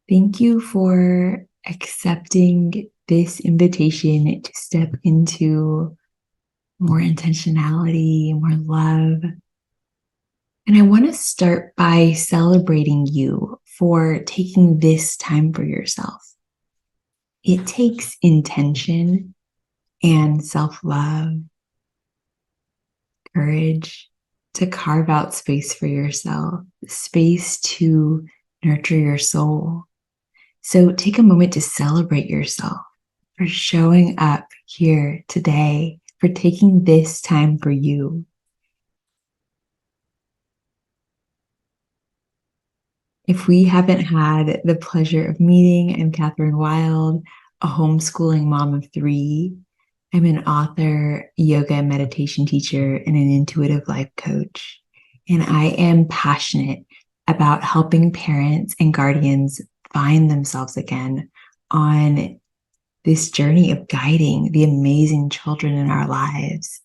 Thank you for accepting this invitation to step into more intentionality, more love. And I want to start by celebrating you for taking this time for yourself. It takes intention and self-love, courage to carve out space for yourself, space to nurture your soul. So take a moment to celebrate yourself for showing up here today, for taking this time for you. If we haven't had the pleasure of meeting, I'm Catherine Wilde, a homeschooling mom of 3. I'm an author, yoga and meditation teacher, and an intuitive life coach. And I am passionate about helping parents and guardians find themselves again on this journey of guiding the amazing children in our lives.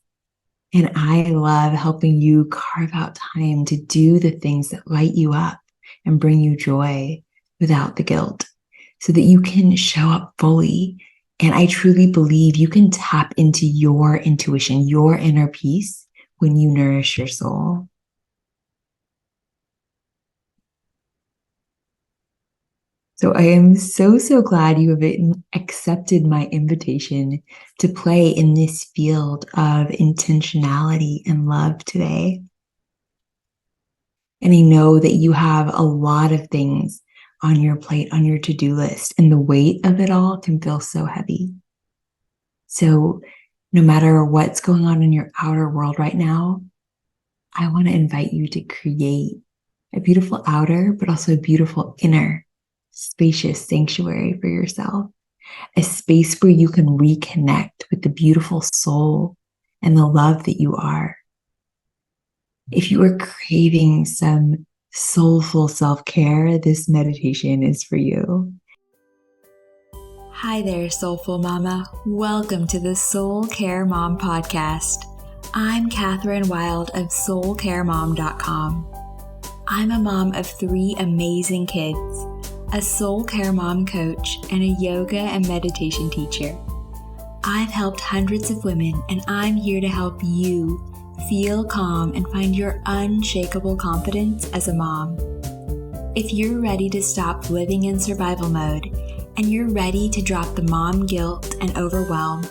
And I love helping you carve out time to do the things that light you up and bring you joy without the guilt so that you can show up fully. And I truly believe you can tap into your intuition, your inner peace when you nourish your soul. So I am so glad you have accepted my invitation to play in this field of intentionality and love today. And I know that you have a lot of things on your plate, on your to-do list, and the weight of it all can feel so heavy. So no matter what's going on in your outer world right now, I want to invite you to create a beautiful outer, but also a beautiful inner, spacious sanctuary for yourself, a space where you can reconnect with the beautiful soul and the love that you are. If you are craving some soulful self-care, this meditation is for you. Hi there, Soulful Mama. Welcome to the Soul Care Mom podcast. I'm Catherine Wilde of soulcaremom.com. I'm a mom of 3 amazing kids, a soul care mom coach, and a yoga and meditation teacher. I've helped hundreds of women, and I'm here to help you feel calm and find your unshakable confidence as a mom. If you're ready to stop living in survival mode and you're ready to drop the mom guilt and overwhelm,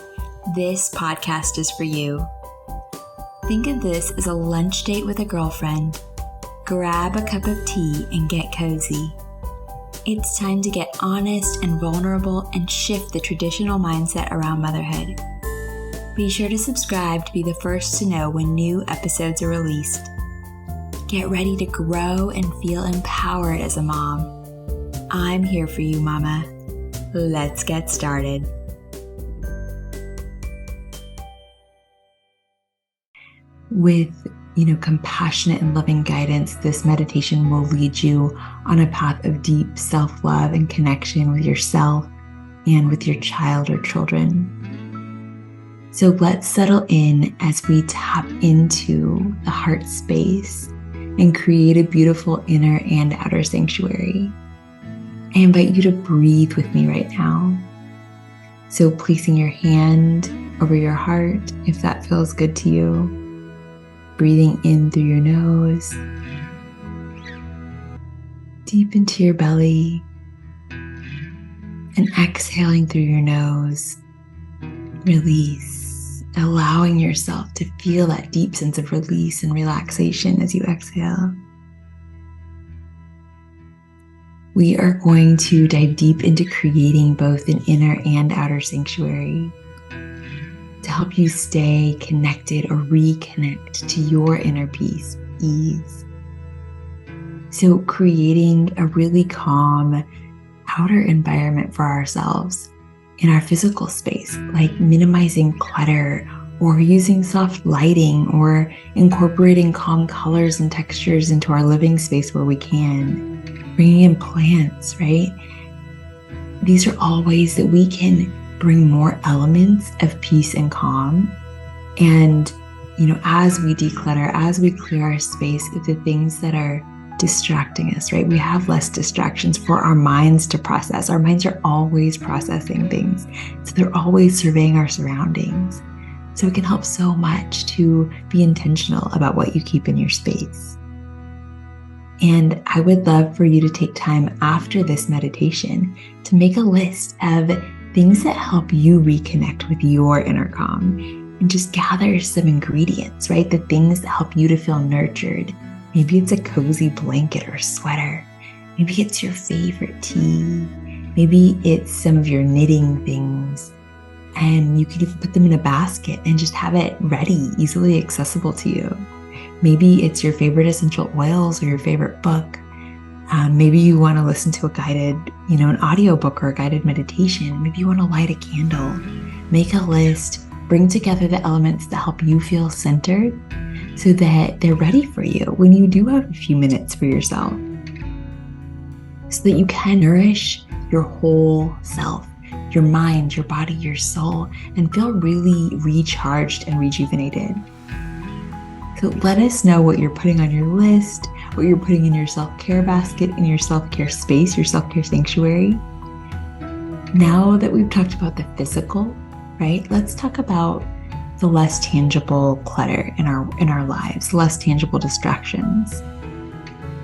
this podcast is for you. Think of this as a lunch date with a girlfriend. Grab a cup of tea and get cozy. It's time to get honest and vulnerable and shift the traditional mindset around motherhood. Be sure to subscribe to be the first to know when new episodes are released. Get ready to grow and feel empowered as a mom. I'm here for you, Mama. Let's get started. With compassionate and loving guidance, this meditation will lead you on a path of deep self-love and connection with yourself and with your child or children. So let's settle in as we tap into the heart space and create a beautiful inner and outer sanctuary. I invite you to breathe with me right now. So placing your hand over your heart, if that feels good to you. Breathing in through your nose, deep into your belly, and exhaling through your nose. Release, allowing yourself to feel that deep sense of release and relaxation as you exhale. We are going to dive deep into creating both an inner and outer sanctuary to help you stay connected or reconnect to your inner peace, ease. So creating a really calm outer environment for ourselves in our physical space, like minimizing clutter or using soft lighting or incorporating calm colors and textures into our living space where we can, bringing in plants, right? These are all ways that we can bring more elements of peace and calm. And, as we declutter, as we clear our space of the things that are distracting us, right? We have less distractions for our minds to process. Our minds are always processing things. So they're always surveying our surroundings. So it can help so much to be intentional about what you keep in your space. And I would love for you to take time after this meditation to make a list of things that help you reconnect with your inner calm, and just gather some ingredients, right? The things that help you to feel nurtured. Maybe it's a cozy blanket or sweater. Maybe it's your favorite tea. Maybe it's some of your knitting things. And you can even put them in a basket and just have it ready, easily accessible to you. Maybe it's your favorite essential oils or your favorite book. Maybe you want to listen to a guided, an audiobook or a guided meditation. Maybe you want to light a candle. Make a list, bring together the elements that help you feel centered so that they're ready for you when you do have a few minutes for yourself. So that you can nourish your whole self, your mind, your body, your soul, and feel really recharged and rejuvenated. So let us know what you're putting on your list, what you're putting in your self-care basket, in your self-care space, your self-care sanctuary. Now that we've talked about the physical, right? Let's talk about the less tangible clutter in our lives, less tangible distractions.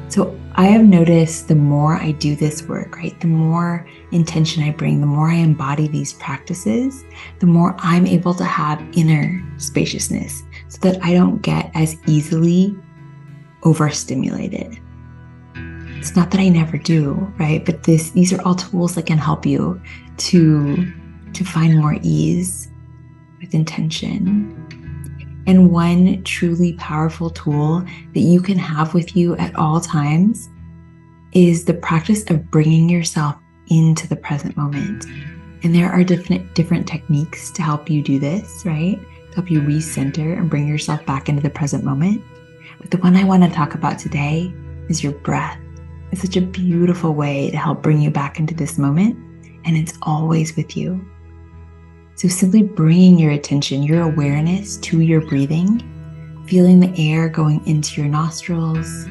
So I have noticed the more I do this work, right? The more intention I bring, the more I embody these practices, the more I'm able to have inner spaciousness so that I don't get as easily overstimulated. It's not that I never do, right? But these are all tools that can help you to find more ease with intention. And one truly powerful tool that you can have with you at all times is the practice of bringing yourself into the present moment. And there are different techniques to help you do this, right? To help you recenter and bring yourself back into the present moment. But the one I want to talk about today is your breath. It's such a beautiful way to help bring you back into this moment, and it's always with you. So simply bringing your attention, your awareness to your breathing, feeling the air going into your nostrils.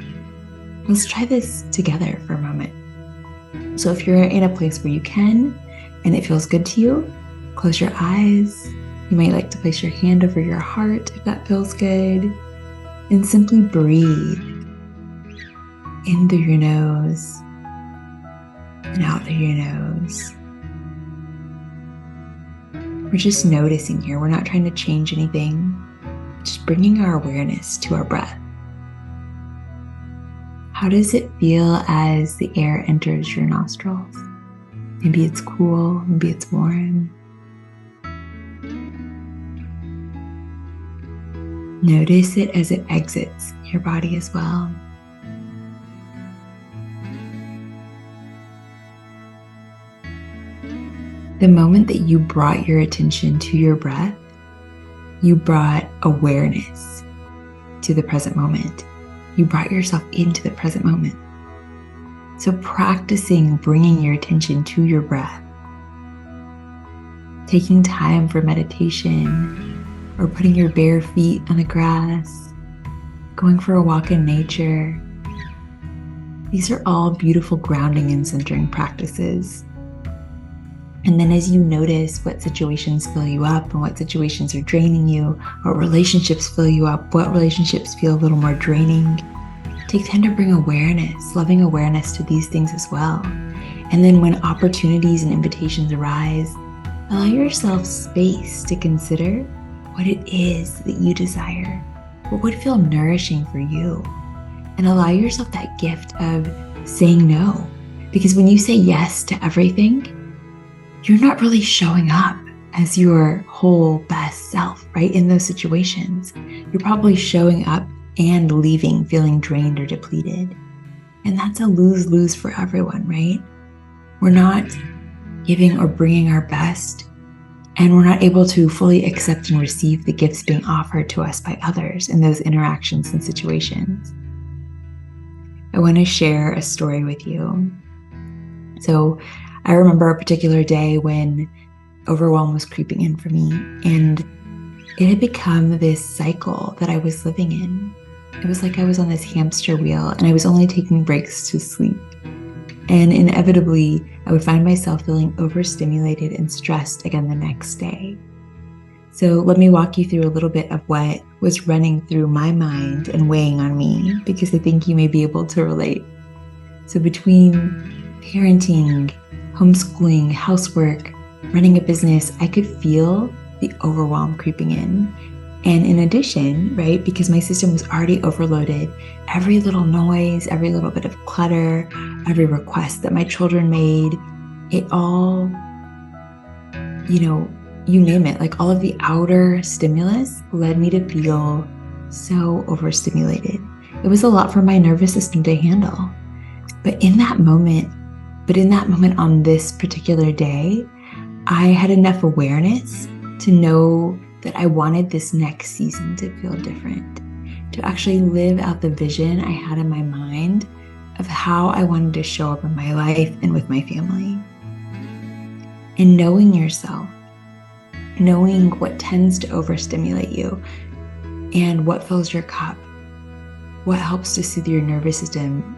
Let's try this together for a moment. So if you're in a place where you can, and it feels good to you, close your eyes. You might like to place your hand over your heart if that feels good. And simply breathe in through your nose and out through your nose. We're just noticing here. We're not trying to change anything. Just bringing our awareness to our breath. How does it feel as the air enters your nostrils? Maybe it's cool, maybe it's warm. Notice it as it exits your body as well. The moment that you brought your attention to your breath, you brought awareness to the present moment. You brought yourself into the present moment. So practicing bringing your attention to your breath, taking time for meditation, or putting your bare feet on the grass, going for a walk in nature. These are all beautiful grounding and centering practices. And then as you notice what situations fill you up and what situations are draining you, what relationships fill you up, what relationships feel a little more draining, take time to bring awareness, loving awareness to these things as well. And then when opportunities and invitations arise, allow yourself space to consider what it is that you desire, what would feel nourishing for you. And allow yourself that gift of saying no. Because when you say yes to everything, you're not really showing up as your whole best self, right? In those situations, you're probably showing up and leaving feeling drained or depleted. And that's a lose-lose for everyone, right? We're not giving or bringing our best, and we're not able to fully accept and receive the gifts being offered to us by others in those interactions and situations. I want to share a story with you. So I remember a particular day when overwhelm was creeping in for me, and it had become this cycle that I was living in. it was like I was on this hamster wheel and I was only taking breaks to sleep. And inevitably, I would find myself feeling overstimulated and stressed again the next day. So let me walk you through a little bit of what was running through my mind and weighing on me, because I think you may be able to relate. So between parenting, homeschooling, housework, running a business, I could feel the overwhelm creeping in. And in addition, right, because my system was already overloaded, every little noise, every little bit of clutter, every request that my children made, it all, you name it, like all of the outer stimulus led me to feel so overstimulated. It was a lot for my nervous system to handle. But in that moment on this particular day, I had enough awareness to know that I wanted this next season to feel different, to actually live out the vision I had in my mind of how I wanted to show up in my life and with my family. And knowing yourself, knowing what tends to overstimulate you and what fills your cup, what helps to soothe your nervous system,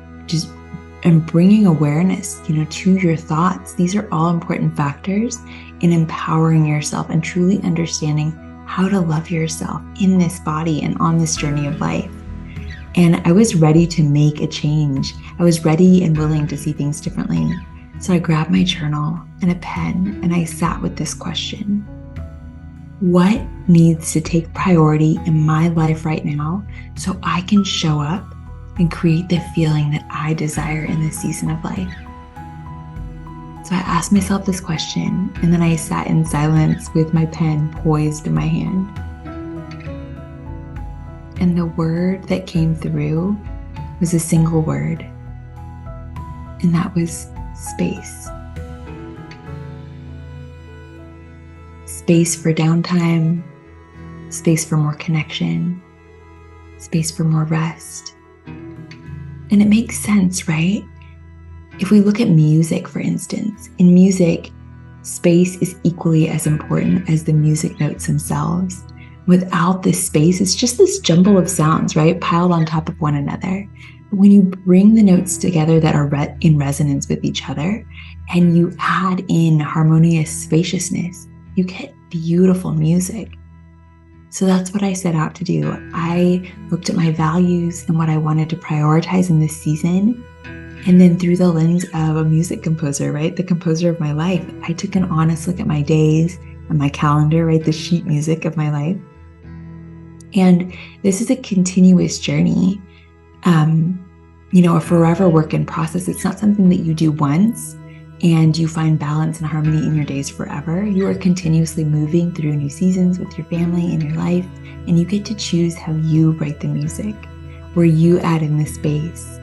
and bringing awareness, to your thoughts. These are all important factors in empowering yourself and truly understanding how to love yourself in this body and on this journey of life. And I was ready to make a change. I was ready and willing to see things differently. So I grabbed my journal and a pen and I sat with this question. What needs to take priority in my life right now so I can show up and create the feeling that I desire in this season of life? So I asked myself this question, and then I sat in silence with my pen poised in my hand. And the word that came through was a single word, and that was space. Space for downtime, space for more connection, space for more rest. And it makes sense, right? If we look at music, for instance, in music, space is equally as important as the music notes themselves. Without this space, it's just this jumble of sounds, right, piled on top of one another. But when you bring the notes together that are in resonance with each other, and you add in harmonious spaciousness, you get beautiful music. So that's what I set out to do. I looked at my values and what I wanted to prioritize in this season. And then through the lens of a music composer, right, the composer of my life, I took an honest look at my days and my calendar, right, the sheet music of my life. And this is a continuous journey, a forever work in process. It's not something that you do once and you find balance and harmony in your days forever. You are continuously moving through new seasons with your family and your life, and you get to choose how you write the music, where you add in the space.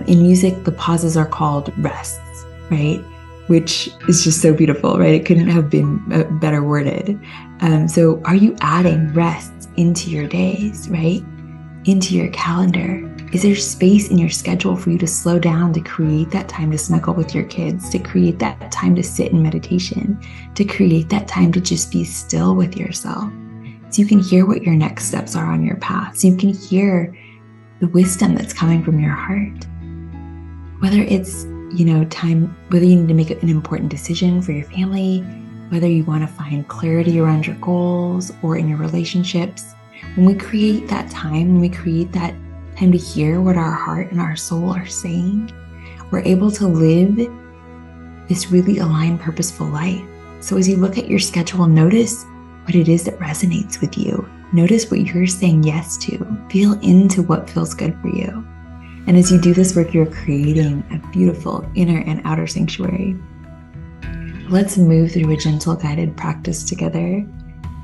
In music, the pauses are called rests, right? Which is just so beautiful, right? It couldn't have been better worded. So are you adding rests into your days, right? Into your calendar? Is there space in your schedule for you to slow down, to create that time to snuggle with your kids, to create that time to sit in meditation, to create that time to just be still with yourself? So you can hear what your next steps are on your path. So you can hear the wisdom that's coming from your heart. Whether it's, time, whether you need to make an important decision for your family, whether you want to find clarity around your goals or in your relationships, when we create that time, to hear what our heart and our soul are saying, we're able to live this really aligned, purposeful life. So as you look at your schedule, notice what it is that resonates with you. Notice what you're saying yes to. Feel into what feels good for you. And as you do this work, you're creating a beautiful inner and outer sanctuary. Let's move through a gentle guided practice together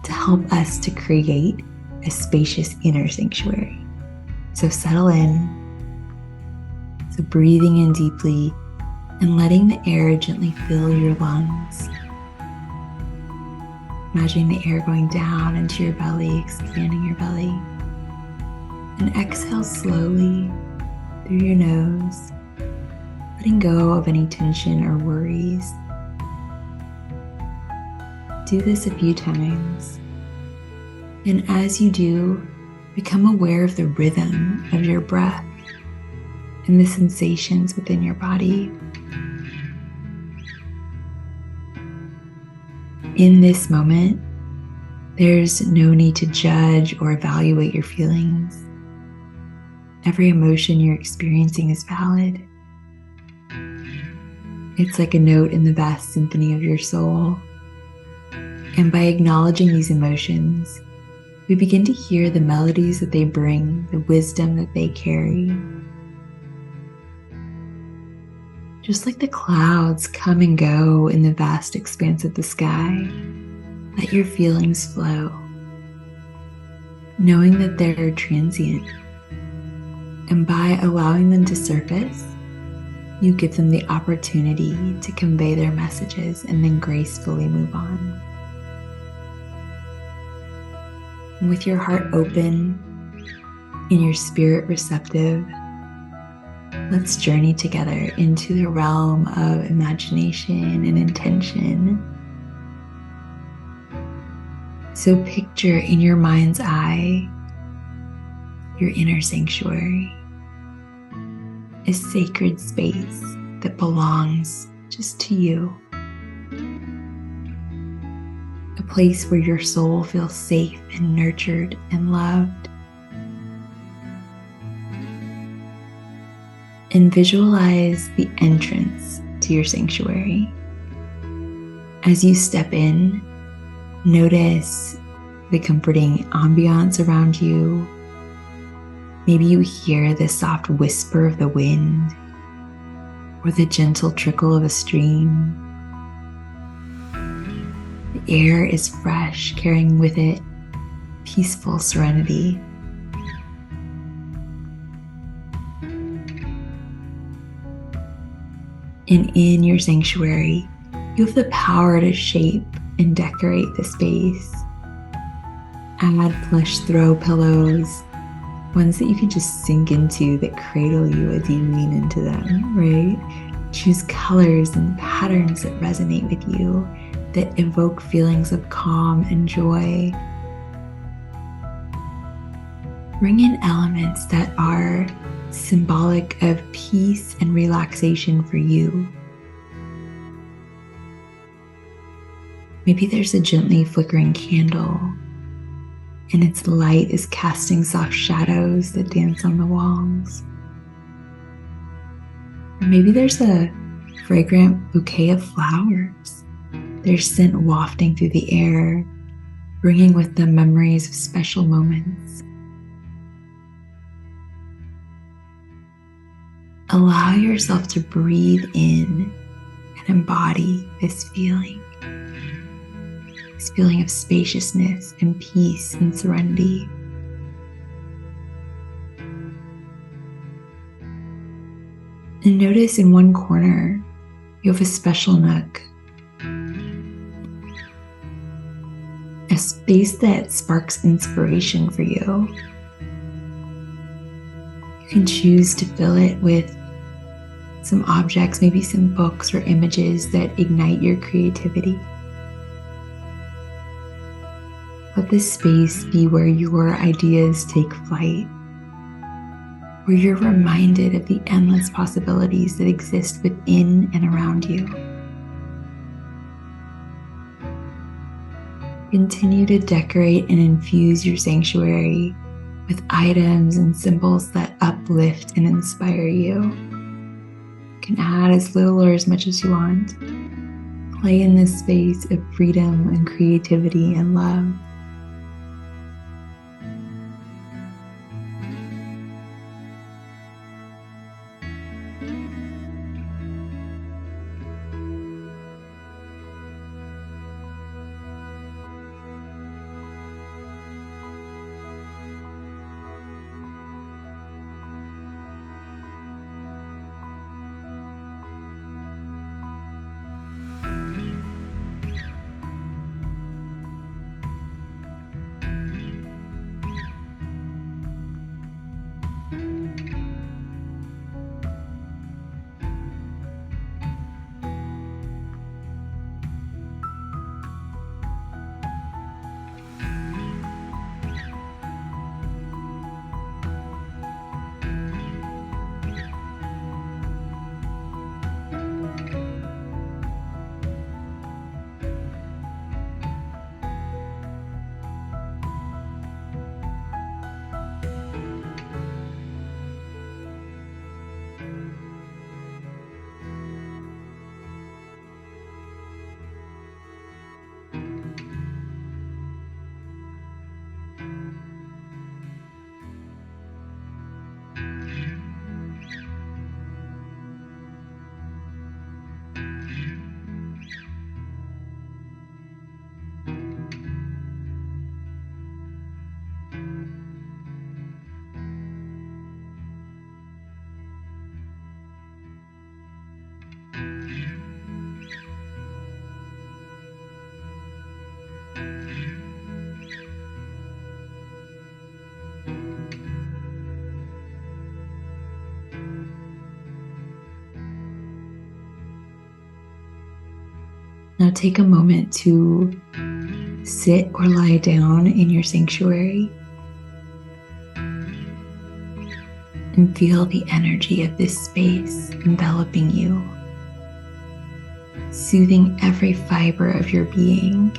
to help us to create a spacious inner sanctuary. So settle in. So breathing in deeply and letting the air gently fill your lungs. Imagining the air going down into your belly, expanding your belly. And exhale slowly through your nose, letting go of any tension or worries. Do this a few times. And as you do, Become aware of the rhythm of your breath and the sensations within your body. In this moment, there's no need to judge or evaluate your feelings. Every emotion you're experiencing is valid. It's like a note in the vast symphony of your soul. And by acknowledging these emotions, we begin to hear the melodies that they bring, the wisdom that they carry. Just like the clouds come and go in the vast expanse of the sky, let your feelings flow, knowing that they're transient. And by allowing them to surface, you give them the opportunity to convey their messages and then gracefully move on. With your heart open and your spirit receptive, let's journey together into the realm of imagination and intention. So picture in your mind's eye your inner sanctuary, a sacred space that belongs just to you. A place where your soul feels safe and nurtured and loved. And visualize the entrance to your sanctuary. As you step in, notice the comforting ambiance around you. Maybe you hear the soft whisper of the wind or the gentle trickle of a stream. The air is fresh, carrying with it peaceful serenity. And in your sanctuary, you have the power to shape and decorate the space. Add plush throw pillows, ones that you can just sink into that cradle you as you lean into them, right? Choose colors and patterns that resonate with you, that evoke feelings of calm and joy. Bring in elements that are symbolic of peace and relaxation for you. Maybe there's a gently flickering candle, and its light is casting soft shadows that dance on the walls. Or maybe there's a fragrant bouquet of flowers, their scent wafting through the air, bringing with them memories of special moments. Allow yourself to breathe in and embody this feeling of spaciousness and peace and serenity. And notice in one corner, you have a special nook, a space that sparks inspiration for you. You can choose to fill it with some objects, maybe some books or images that ignite your creativity. Let this space be where your ideas take flight, where you're reminded of the endless possibilities that exist within and around you. Continue to decorate and infuse your sanctuary with items and symbols that uplift and inspire you. You can add as little or as much as you want. Play in this space of freedom and creativity and love. Now take a moment to sit or lie down in your sanctuary and feel the energy of this space enveloping you, soothing every fiber of your being.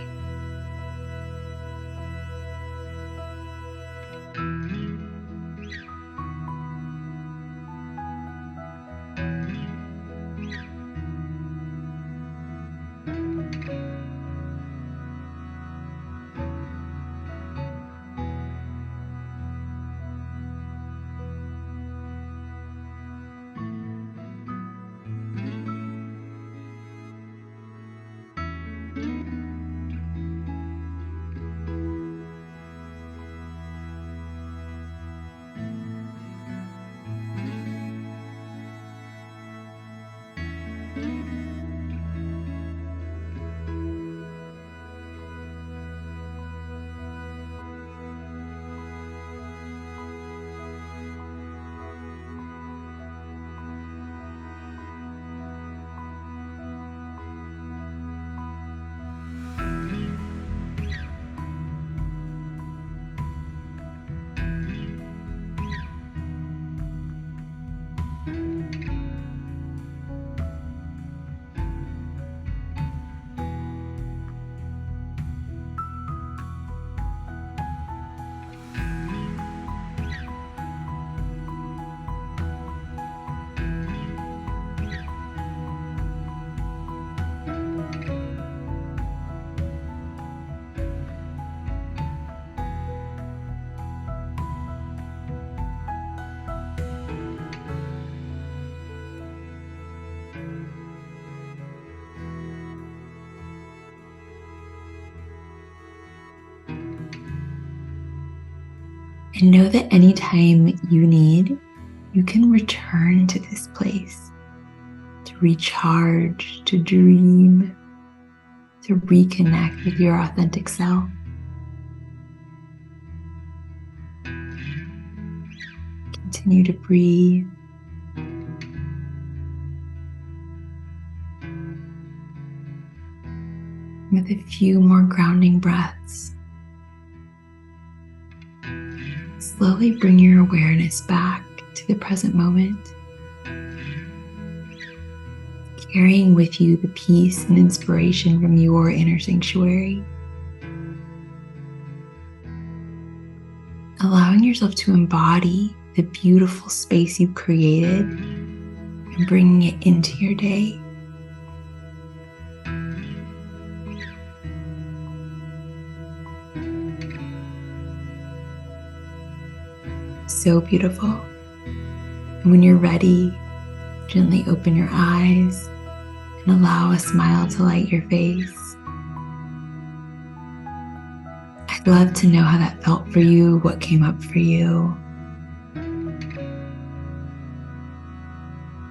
And know that anytime you need, you can return to this place to recharge, to dream, to reconnect with your authentic self. Continue to breathe. With a few more grounding breaths, slowly bring your awareness back to the present moment, carrying with you the peace and inspiration from your inner sanctuary. Allowing yourself to embody the beautiful space you've created and bringing it into your day. So beautiful. And when you're ready, gently open your eyes and allow a smile to light your face. I'd love to know how that felt for you, what came up for you. And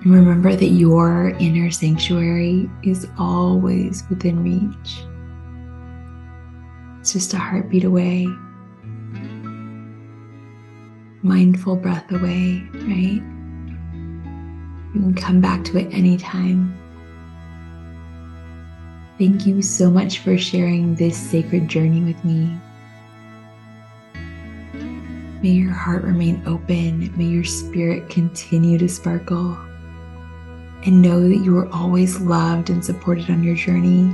remember that your inner sanctuary is always within reach. It's just a heartbeat away. Mindful breath away, right? You can come back to it anytime. Thank you so much for sharing this sacred journey with me. May your heart remain open. May your spirit continue to sparkle. And know that you are always loved and supported on your journey.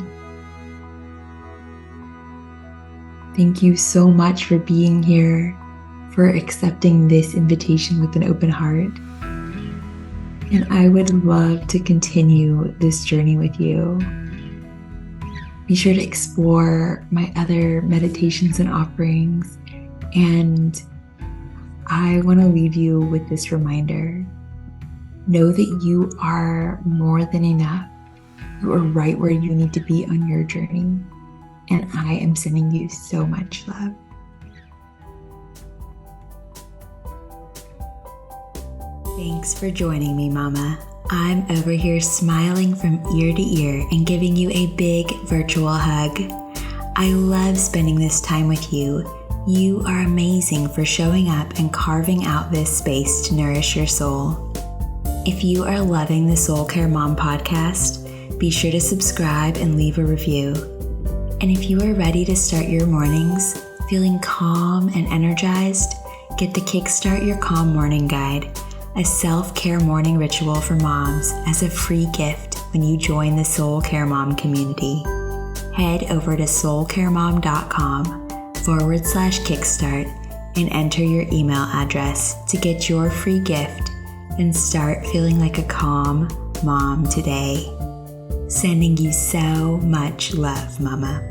Thank you so much for being here, for accepting this invitation with an open heart. And I would love to continue this journey with you. Be sure to explore my other meditations and offerings. And I want to leave you with this reminder. Know that you are more than enough. You are right where you need to be on your journey. And I am sending you so much love. Thanks for joining me, Mama. I'm over here smiling from ear to ear and giving you a big virtual hug. I love spending this time with you. You are amazing for showing up and carving out this space to nourish your soul. If you are loving the Soul Care Mom podcast, be sure to subscribe and leave a review. And if you are ready to start your mornings feeling calm and energized, get the Kickstart Your Calm Morning Guide, a self-care morning ritual for moms, as a free gift when you join the Soul Care Mom community. Head over to soulcaremom.com/kickstart and enter your email address to get your free gift and start feeling like a calm mom today. Sending you so much love, Mama.